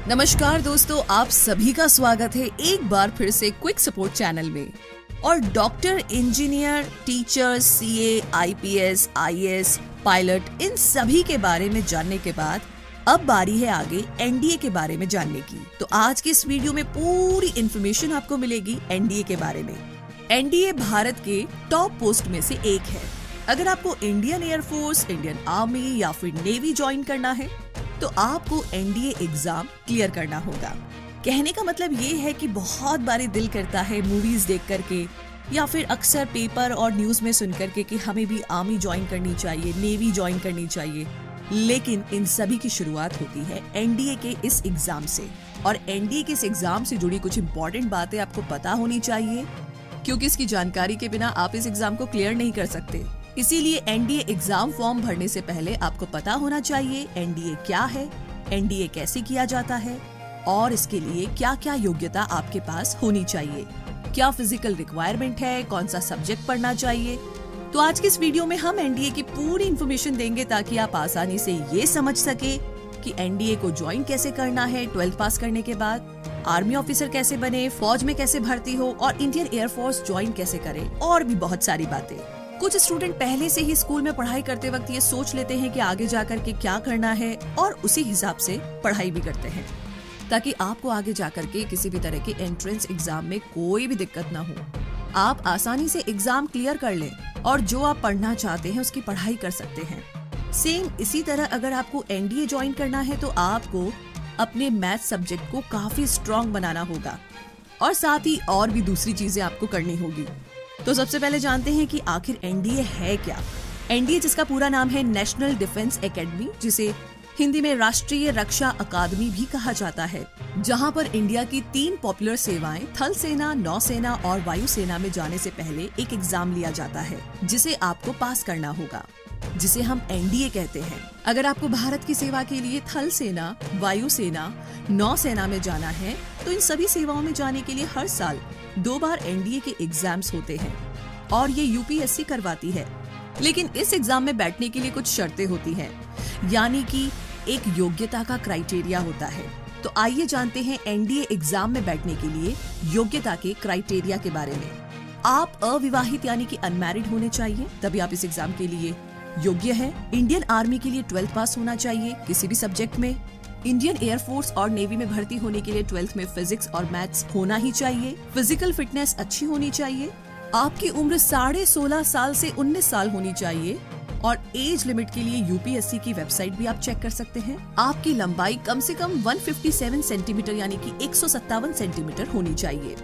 नमस्कार दोस्तों, आप सभी का स्वागत है एक बार फिर से क्विक सपोर्ट चैनल में। और doctor, engineer, teachers, CA, IPS, IAS, pilot, इन सभी के बारे में जानने के बाद अब बारी है आगे एनडीए के बारे में जानने की। तो आज के इस वीडियो में पूरी इन्फॉर्मेशन आपको मिलेगी एनडीए के बारे में। एनडीए भारत के टॉप पोस्ट में से एक है। अगर आपको इंडियन एयरफोर्स, इंडियन आर्मी या फिर नेवी ज्वाइन करना है तो आपको एनडीए एग्जाम क्लियर करना होगा। कहने का मतलब ये है कि बहुत बारी दिल करता है मूवीज देख करके या फिर अक्सर पेपर और न्यूज में सुन करके कि हमें भी आर्मी ज्वाइन करनी चाहिए, नेवी ज्वाइन करनी चाहिए, लेकिन इन सभी की शुरुआत होती है एनडीए के इस एग्जाम से। और एनडीए के इस एग्जाम से जुड़ी कुछ इंपॉर्टेंट बातें आपको पता होनी चाहिए, क्योंकि इसकी जानकारी के बिना आप इस एग्जाम को क्लियर नहीं कर सकते। इसीलिए एनडीए एग्जाम फॉर्म भरने से पहले आपको पता होना चाहिए एनडीए क्या है, एनडीए कैसे किया जाता है और इसके लिए क्या क्या योग्यता आपके पास होनी चाहिए, क्या फिजिकल रिक्वायरमेंट है, कौन सा सब्जेक्ट पढ़ना चाहिए। तो आज के इस वीडियो में हम एनडीए की पूरी इन्फॉर्मेशन देंगे ताकि आप आसानी से ये समझ सके कि एनडीए को ज्वाइन कैसे करना है 12th पास करने के बाद, आर्मी ऑफिसर कैसे बने, फौज में कैसे भर्ती हो और इंडियन एयरफोर्स ज्वाइन कैसे करें, और भी बहुत सारी बातें। कुछ स्टूडेंट पहले से ही स्कूल में पढ़ाई करते वक्त ये सोच लेते हैं कि आगे जाकर के क्या करना है और उसी हिसाब से पढ़ाई भी करते हैं, ताकि आपको आगे जाकर के किसी भी तरह के एंट्रेंस एग्जाम में कोई भी दिक्कत ना हो। आप आसानी से एग्जाम क्लियर कर लें और जो आप पढ़ना चाहते हैं उसकी पढ़ाई कर सकते हैं। सेम इसी तरह अगर आपको एनडीए ज्वाइन करना है तो आपको अपने मैथ सब्जेक्ट को काफी स्ट्रॉन्ग बनाना होगा और साथ ही और भी दूसरी चीजें आपको करनी होगी। तो सबसे पहले जानते हैं कि आखिर एनडीए है क्या। एनडीए, जिसका पूरा नाम है नेशनल डिफेंस एकेडमी, जिसे हिंदी में राष्ट्रीय रक्षा अकादमी भी कहा जाता है, जहां पर इंडिया की 3 पॉपुलर सेवाएं थल सेना, नौसेना और वायुसेना में जाने से पहले एक एग्जाम लिया जाता है जिसे आपको पास करना होगा, जिसे हम एनडीए कहते हैं। अगर आपको भारत की सेवा के लिए थल सेना, वायुसेना, नौसेना में जाना है तो इन सभी सेवाओं में जाने के लिए हर साल 2 बार एनडीए के एग्जाम्स होते हैं और ये यूपीएससी करवाती है। लेकिन इस एग्जाम में बैठने के लिए कुछ शर्तें होती हैं, यानी कि एक योग्यता का क्राइटेरिया होता है। तो आइए जानते हैं एनडीए एग्जाम में बैठने के लिए योग्यता के क्राइटेरिया के बारे में। आप अविवाहित यानी कि अनमैरिड होने चाहिए, तभी आप इस एग्जाम के लिए योग्य है। इंडियन आर्मी के लिए 12th पास होना चाहिए किसी भी सब्जेक्ट में। इंडियन एयरफोर्स और नेवी में भर्ती होने के लिए 12th में फिजिक्स और मैथ्स होना ही चाहिए। फिजिकल फिटनेस अच्छी होनी चाहिए। आपकी उम्र 16.5 साल से 19 साल होनी चाहिए और एज लिमिट के लिए यूपीएससी की वेबसाइट भी आप चेक कर सकते हैं। आपकी लंबाई कम से कम 157 सेंटीमीटर यानी कि 157 सेंटीमीटर होनी चाहिए।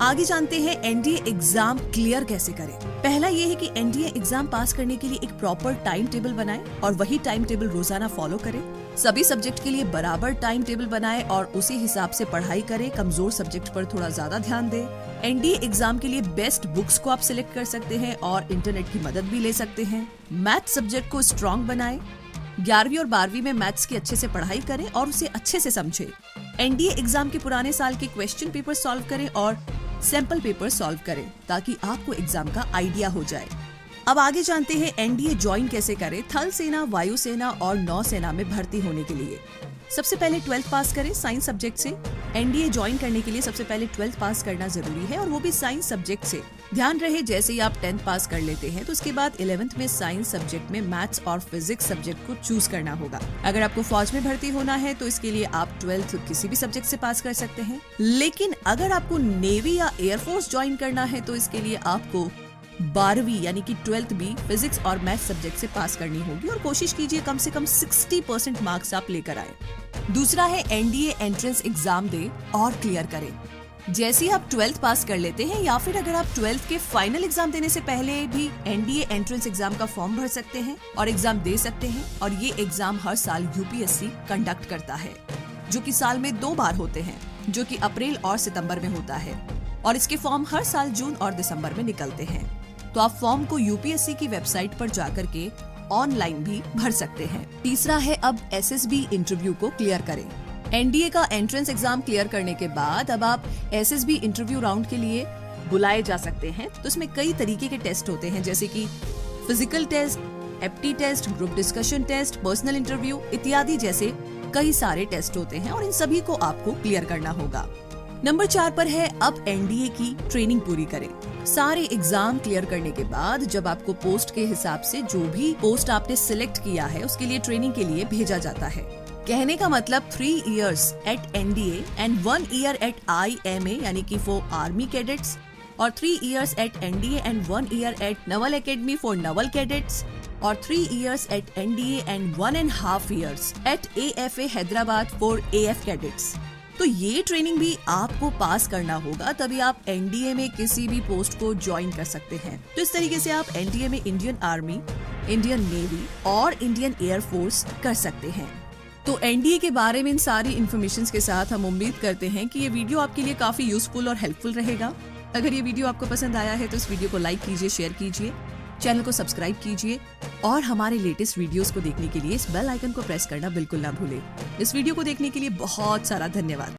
आगे जानते हैं एनडीए एग्जाम क्लियर कैसे करें। पहला ये है कि एनडीए एग्जाम पास करने के लिए एक प्रॉपर टाइम टेबल बनाएं और वही टाइम टेबल रोजाना फॉलो करें। सभी सब्जेक्ट के लिए बराबर टाइम टेबल बनाएं और उसी हिसाब से पढ़ाई करें। कमजोर सब्जेक्ट पर थोड़ा ज्यादा ध्यान दें। एनडीए एग्जाम के लिए बेस्ट बुक्स को आप सिलेक्ट कर सकते हैं और इंटरनेट की मदद भी ले सकते हैं। मैथ सब्जेक्ट को स्ट्रॉन्ग बनाएं। 11वीं और 12वीं में मैथ्स की अच्छे से पढ़ाई करें और उसे अच्छे से समझें। एनडीए एग्जाम के पुराने साल के क्वेश्चन पेपर सॉल्व करें और सैंपल पेपर सॉल्व करें ताकि आपको एग्जाम का आइडिया हो जाए। अब आगे जानते हैं एनडीए ज्वाइन कैसे करें थल सेना, वायुसेना और नौसेना में भर्ती होने के लिए। सबसे पहले 12th पास करें साइंस सब्जेक्ट से। एनडीए ज्वाइन करने के लिए सबसे पहले 12th पास करना जरूरी है और वो भी साइंस सब्जेक्ट से। ध्यान रहे, जैसे ही आप 10th पास कर लेते हैं तो उसके बाद 11th में साइंस सब्जेक्ट में मैथ्स और फिजिक्स सब्जेक्ट को चूज करना होगा। अगर आपको फौज में भर्ती होना है तो इसके लिए आप 12th किसी भी सब्जेक्ट से पास कर सकते हैं। लेकिन अगर आपको नेवी या एयरफोर्स ज्वाइन करना है तो इसके लिए आपको 12वीं यानी कि 12th भी फिजिक्स और मैथ सब्जेक्ट से पास करनी होगी और कोशिश कीजिए कम से कम 60% मार्क्स आप लेकर आए। दूसरा है एनडीए एंट्रेंस एग्जाम दे और क्लियर करें। जैसे ही आप 12th पास कर लेते हैं या फिर अगर आप 12th के फाइनल एग्जाम देने से पहले भी एनडीए एंट्रेंस एग्जाम का फॉर्म भर सकते हैं और एग्जाम दे सकते हैं। और ये एग्जाम हर साल यूपीएससी कंडक्ट करता है, जो कि साल में 2 बार होते हैं, जो कि अप्रैल और सितंबर में होता है और इसके फॉर्म हर साल जून और दिसंबर में निकलते हैं। तो आप फॉर्म को यूपीएससी की वेबसाइट पर जाकर के ऑनलाइन भी भर सकते हैं। तीसरा है अब एसएसबी इंटरव्यू को क्लियर करें। एनडीए का एंट्रेंस एग्जाम क्लियर करने के बाद अब आप एसएसबी इंटरव्यू राउंड के लिए बुलाए जा सकते हैं। तो इसमें कई तरीके के टेस्ट होते हैं, जैसे कि physical test, apti test, group discussion test, personal interview इत्यादि जैसे कई सारे टेस्ट होते हैं और इन सभी को आपको क्लियर करना होगा। नंबर 4 पर है अब एनडीए की ट्रेनिंग पूरी करें। सारे एग्जाम क्लियर करने के बाद जब आपको पोस्ट के हिसाब से जो भी पोस्ट आपने सिलेक्ट किया है उसके लिए ट्रेनिंग के लिए भेजा जाता है। कहने का मतलब 3 years at NDA and 1 year at IMA यानी कि फॉर आर्मी कैडेट्स, और 3 years at NDA and 1 year at naval academy for naval cadets, और 3 years at NDA and 1.5 years at AFA Hyderabad for AF cadets. तो ये training भी आपको पास करना होगा, तभी आप एनडीए में किसी भी पोस्ट को ज्वाइन कर सकते हैं। तो इस तरीके से आप एनडीए में इंडियन आर्मी, इंडियन नेवी और इंडियन एयरफोर्स कर सकते हैं। तो एनडीए के बारे में इन सारी इन्फॉर्मेशन के साथ हम उम्मीद करते हैं कि ये वीडियो आपके लिए काफी यूजफुल और हेल्पफुल रहेगा। अगर ये वीडियो आपको पसंद आया है तो इस वीडियो को लाइक कीजिए, शेयर कीजिए, चैनल को सब्सक्राइब कीजिए और हमारे लेटेस्ट वीडियोस को देखने के लिए इस बेल आइकन को प्रेस करना बिल्कुल ना भूलें। इस वीडियो को देखने के लिए बहुत सारा धन्यवाद।